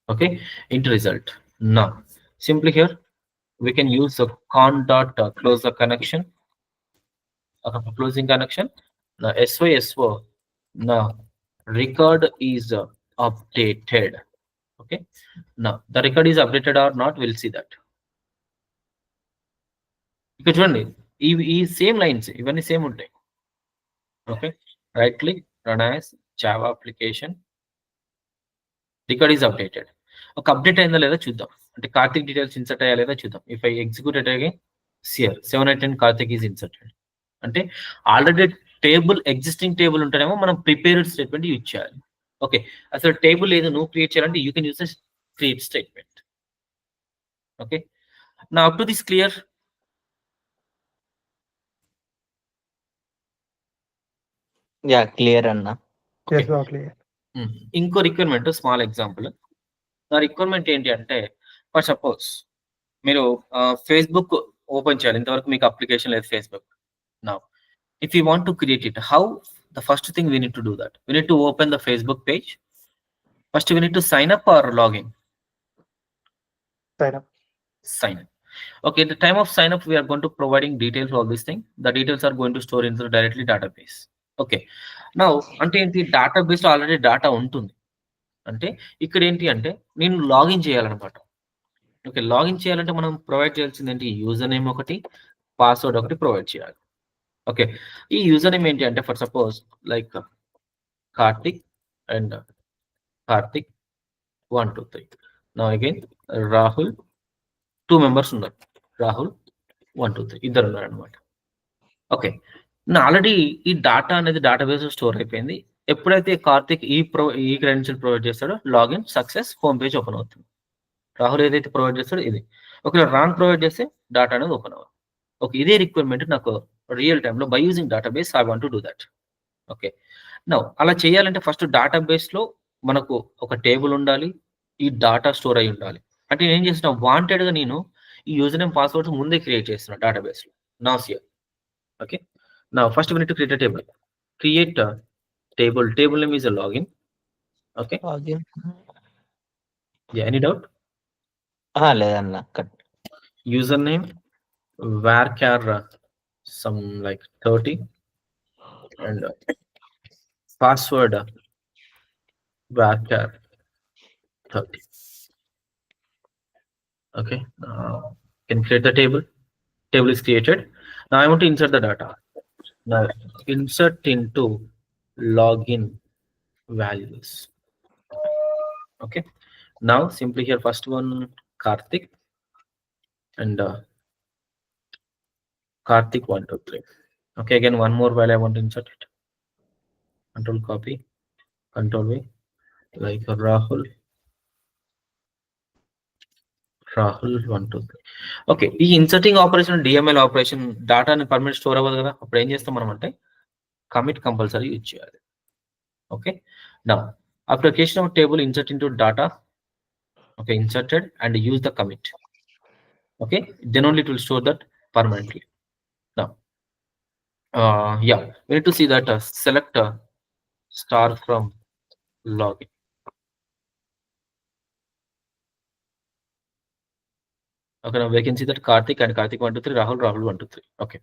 Okay, int result. Now simply here we can use the con dot close the connection, closing connection. Now so now record is updated. Okay, now the record is updated or not, we'll see that. ఇక్కడ చూడండి ఈ same lines ఇవన్నీ same ఉంటాయి. Okay, right click, run as Java application, record is updated. ఒక update అయిందా లేదా చూద్దాం. అంటే కార్తిక్ డీటెయిల్స్ ఇన్సర్ట్ అయ్యా లేదా చూద్దాం. ఇఫ్ ఐ ఎగ్జిక్యూటెడ్ అగైన్, సియర్ 710 కార్తిక్ ఈజ్ ఇన్సర్టెడ్. అంటే ఆల్రెడీ టేబుల్, ఎగ్జిస్టింగ్ టేబుల్ ఉంటేనేమో మనం ప్రిపేర్డ్ స్టేట్మెంట్ యూజ్ చేయాలి. ఓకే, అసలు టేబుల్ ఏదో నువ్వు క్రియేట్ చేయాలంటే you can use create statement. Okay, నా up to this clear? Yeah clear అన్న. ఇంకో రిక్వైర్మెంట్, స్మాల్ ఎగ్జాంపుల్. నా రిక్వైర్మెంట్ ఏంటి అంటే, ఫర్ సపోజ్ మీరు ఫేస్బుక్ ఓపెన్ చేయాలి. ఇంతవరకు మీకు అప్లికేషన్ లేదు Facebook. Now if you want to create it, how? The first thing we need to do that, we need to open the Facebook page. First we need to sign up or login? Sign up. Okay, at the time of sign up we are going to providing details, all these things. The details are going to store into the directly database. Okay, now అంటే ఏంటి, database లో already data ఉంటుంది. అంటే ఇక్కడ ఏంటి అంటే నేను login చేయాలన్నమాట. ఓకే, లాగిన్ చేయాలంటే మనం ప్రొవైడ్ చేయాల్సింది ఏంటి? యూజర్ నేమ్ ఒకటి, పాస్వర్డ్ ఒకటి ప్రొవైడ్ చేయాలి. ఓకే, ఈ యూజర్ నేమ్ ఏంటి అంటే, for suppose like Karthik and Karthik 1 2 3. నా అగైన్ రాహుల్, 2 మెంబర్స్ ఉన్నారు, రాహుల్ 1 2 3 ఇద్దరు ఉన్నారు అనమాట. ఓకే, నా ఆల్రెడీ ఈ డాటా అనేది డేటాబేస్ స్టోర్ అయిపోయింది. ఎప్పుడైతే కార్తిక్ ఈ క్రెడెన్షియల్ ప్రొవైడ్ చేస్తాడో login success, home page open అవుతుంది. రాహుల్ ఏదైతే ప్రొవైడ్ చేస్తాడో ఇది. ఒకవేళ రాంగ్ ప్రొవైడ్ చేస్తే డాటా అనేది ఓపెన్ అవ్వాలి. ఓకే, ఇదే రిక్వైర్మెంట్ నాకు రియల్ టైంలో by using database I want to do that. Okay, now అలా చేయాలంటే ఫస్ట్ డేటాబేస్లో మనకు ఒక టేబుల్ ఉండాలి, ఈ డాటా స్టోర్ అయి ఉండాలి. అంటే నేను ఏం చేస్తున్నా, వాంటెడ్గా నేను ఈ యూజర్ నేమ్ పాస్వర్డ్స్ ముందే క్రియేట్ చేస్తున్నా డేటాబేస్లో. నా సియర్. ఓకే, నా first we need to create a table. Create a table. Table name is a login. Okay. Login. Yeah, any doubt? లేదన్న. Username varchar some like 30 and password varchar 30. Okay, can create the table. Table is created. Now I want to insert the data. Now insert into login values. Okay, now simply here first one Karthik and Karthik 1 2 3. Okay, again one more value I want to insert it. Control copy, Control V, like Rahul 1 2 3. Okay, ఈ inserting operation DML operation డాటాని permanent store అవ్వదు కదా, అప్పుడు ఏం చేస్తాం మనం అంటే commit compulsory use చేయాలి. Okay, now after creation of table, insert into data. Okay, inserted and use the commit. Okay, then only it will store that permanently. Now yeah, we need to see that select star from login. Okay, now we can see that Karthik and Karthik 1 2 3, Rahul 1 2 3. Okay,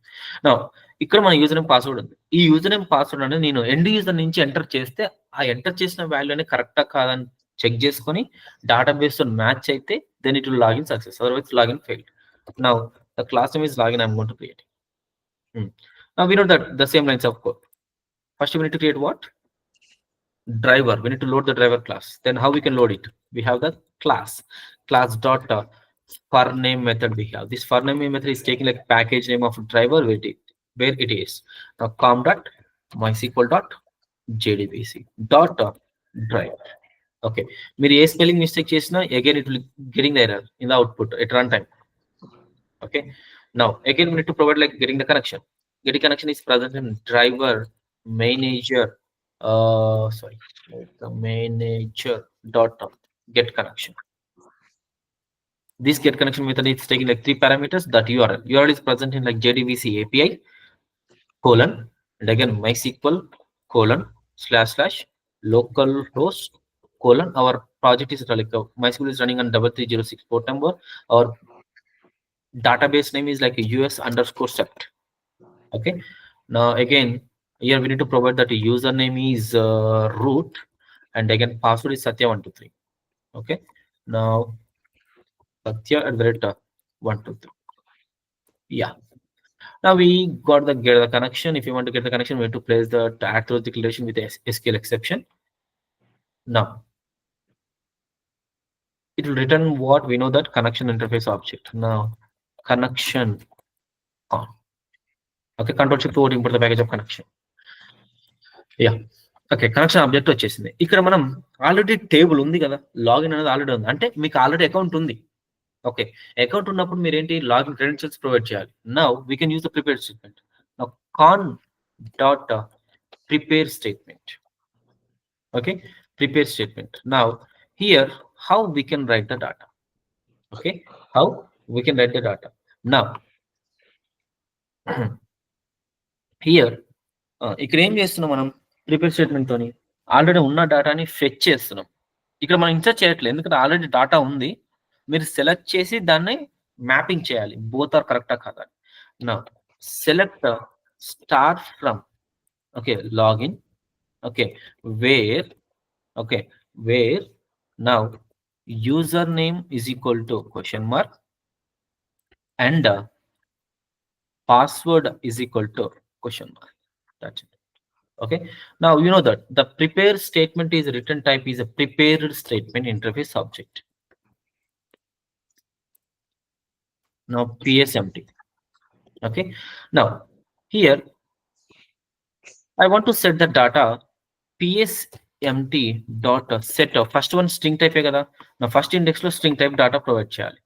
now ఇక్కడ మన user name password ఉంది. ఈ user name password అనేది నేను end user నుంచి enter చేస్తే ఆ enter చేసిన వాల్యూ అనేది కరెక్టా కాదని చెక్ చేసుకొని డేటాబేస్ తో మ్యాచ్ అయితే then it will login success, otherwise login fail. Now the class name is login I'm going to create. Now we know that the same lines of code. First we need to create what? Driver. We need to load the driver class. Then how we can load it? We have the class dot for name method. We have this for name method is taking like package name of driver where it is. Now com dot MySQL dot JDBC dot driver. Okay, మీరు ఏ spelling mistake చేసినా again it will getting the error in the output at runtime. Okay, now again we need to provide like getting the connection. Getting connection is present in driver manager sorry, the manager dot get connection. This get connection method is taking like 3 parameters. That URL is present in like JDBC API colon and again MySQL colon / localhost colon. Our project is like MySQL is running on 3306 port number. Our database name is like US_set. Okay, now again here we need to provide that username is root and again password is Satya 1 2 3. Okay, now Satya @1 2 3. Yeah, now we got the get the connection. If you want to get the connection, we have to place the add through declaration with the SQL exception. Now it will return what we know, that connection interface object. Now connection on. Okay, control shift O import the package of connection. Yeah, okay, connection object వచ్చేసింది. ఇక్కడ మనం already table ఉంది కదా, login అనేది already ఉంది అంటే మీకు already account ఉంది. ఓకే, అకౌంట్ ఉన్నప్పుడు మీరు ఏంటి లాగిన్ క్రెడెన్షియల్స్ ప్రొవైడ్ చేయాలి. Now we can use the prepare statement. Now con dot prepare statement. Okay, prepare statement. Now here how we can write the data. Okay, how we can write the data. Now here ఇక్కడ ఏం చేస్తున్నాం మనం, prepare statement తోని already ఉన్న డేటాని fetch చేస్తున్నాం. ఇక్కడ మనం ఇన్సర్ట్ చేయట్లేదు ఎందుకంటే ఆల్రెడీ డేటా ఉంది. మీరు సెలెక్ట్ చేసి దాన్ని మ్యాపింగ్ చేయాలి, బోత్ ఆర్ కరెక్టా కాదా. నా select star from okay login. Okay, where okay where now user name is equal to question mark and password is equal to question mark. That's it. Okay, now you know that the prepare statement is return type is a prepared statement interface object. Now ps empty. Okay, now here I want to set the data ps empty dot set of first one string type kada. Now first index lo string type data provide cheyali.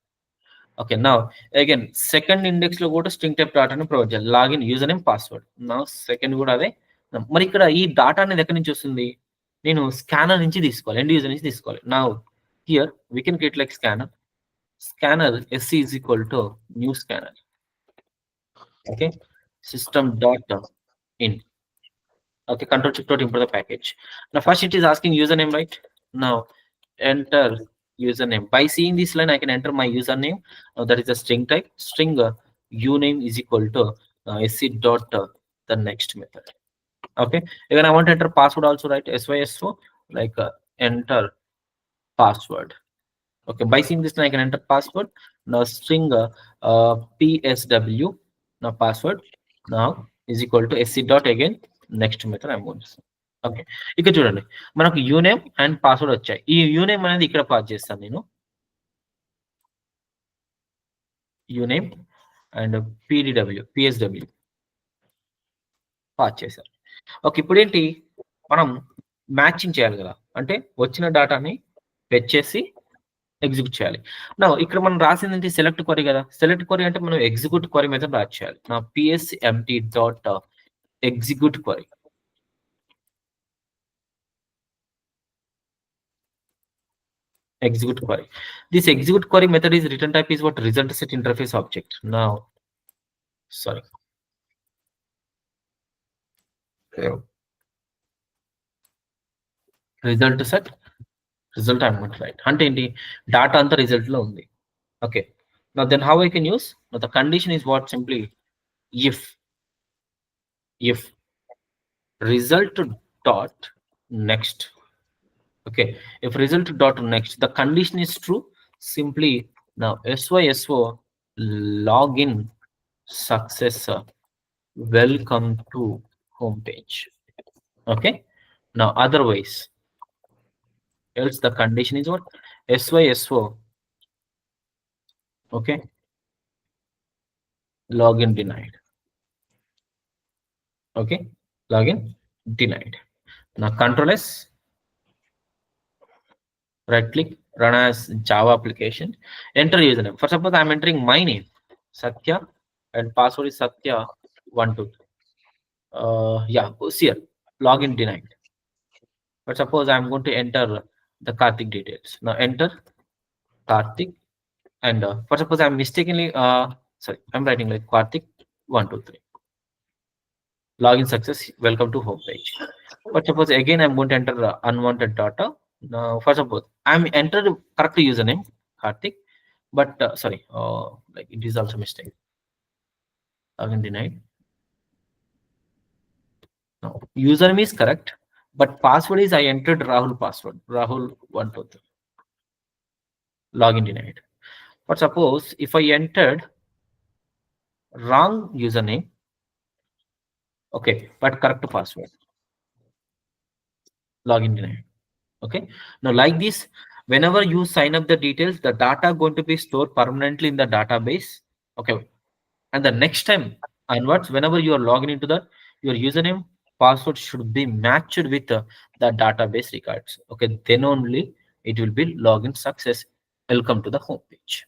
Okay, now again second index లో కూడా string type డాటాను provide చేయాలి. Login user name password. నా second కూడా అదే. మరి ఇక్కడ ఈ data అనేది ఎక్కడి నుంచి వస్తుంది, నేను స్కానర్ నుంచి తీసుకోవాలి, ఎండ్ యూజర్ నుంచి తీసుకోవాలి. నా here we can create like scanner SC is equal to new scanner. Okay, system dot in. Okay, control shift dot import the package. Now first it is asking username, right? Now enter username. By seeing this line I can enter my username. That is a string type. String uname is equal to sc dot the next method. Okay, again I want to enter password also, right? SYSO like enter password. Okay, by seeing this line I can enter password. Now string psw now password now is equal to sc dot again next method I'm going to say. Okay, ఇక్కడ చూడండి మనకు యూనేమ్ and password వచ్చాయి. ఈ యూనేమ్ అనేది ఇక్కడ pass చేస్తాను నేను. uname and psw pass చేశారు. ఓకే, ఇప్పుడు ఏంటి, మనం మ్యాచింగ్ చేయాలి కదా, అంటే వచ్చిన డేటాని ఫెచ్ చేసి ఎగ్జిక్యూట్ చేయాలి. నా ఇక్కడ మనం రాసింది ఏంటి, సెలెక్ట్ క్వరీ కదా. సెలెక్ట్ క్వరీ అంటే మనం ఎగ్జిక్యూట్ క్వరీ మెథడ్ రాసి చేయాలి. నా psmt dot execute query. Execute query. This execute query method is return type is what result set interface object. Now, sorry. Result set, result I'm going to write. అంటే ఏంటి, data అంతా result లో ఉంది. Okay. Now then how I can use? Now the condition is what, simply if result dot next. Okay, if result dot next, the condition is true, simply now SYSO login successor, welcome to home page. Okay, now otherwise, else the condition is what, SYSO, okay, login denied. Okay, login denied. Now control S, right click, run as Java application, enter username. For suppose I'm entering my name Satya and password is Satya12. Yeah, here login denied. But suppose I'm going to enter the Karthik details. Now enter Karthik, and for suppose I'm mistakenly sorry, I'm writing like Karthik123. Login success, welcome to home page. But suppose again I'm going to enter unwanted data. Now for suppose I'm entered correct username Karthik, but sorry, like it is also mistake. Login denied. No, username is correct, but password is I entered Rahul password, Rahul123. Login denied. But suppose if I entered wrong username, okay, but correct password, login denied. Okay, now like this, whenever you sign up the details, the data going to be stored permanently in the database. Okay, and the next time onwards, whenever you are logging into that, your username password should be matched with the database records. Okay, then only it will be login success, welcome to the home page.